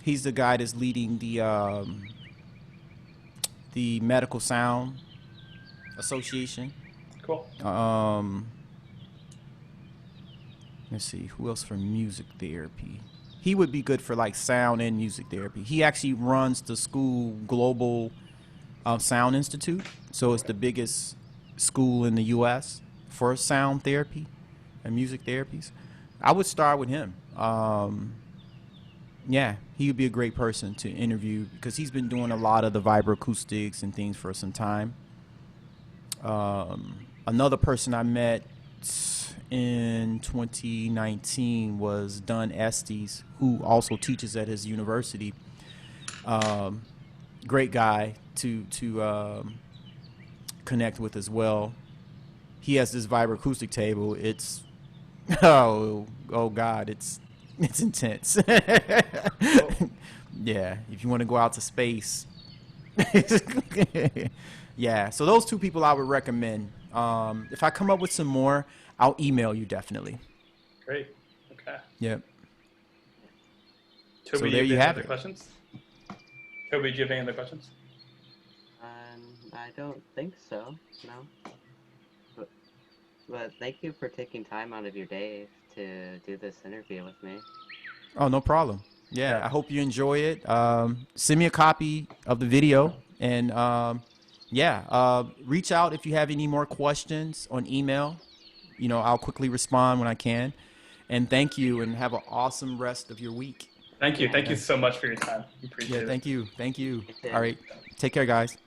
He's the guy that's leading the Medical Sound Association. Cool. Let's see, who else for music therapy? He would be good for like sound and music therapy. He actually runs the school Global Sound Institute. So it's the biggest school in the U.S. for sound therapy and music therapies. I would start with him. Yeah, he would be a great person to interview because he's been doing a lot of the Vibro acoustics and things for some time. Another person I met in 2019 was Dunn Estes, who also teaches at his university. Great guy to connect with as well. He has this vibroacoustic table. It's oh God, it's intense. Yeah, if you want to go out to space. Yeah, so those two people I would recommend. If I come up with some more, I'll email you definitely. Great. Okay. Yep. Toby, so there you have it. Questions? Toby, do you have any other questions? I don't think so. No. But thank you for taking time out of your day to do this interview with me. Oh, no problem. Yeah, I hope you enjoy it. Send me a copy of the video and reach out if you have any more questions on email. You know, I'll quickly respond when I can. And thank you and have an awesome rest of your week. Thank you. Thank you so much for your time. We appreciate it. Thank you. Thank you. All right. Take care, guys.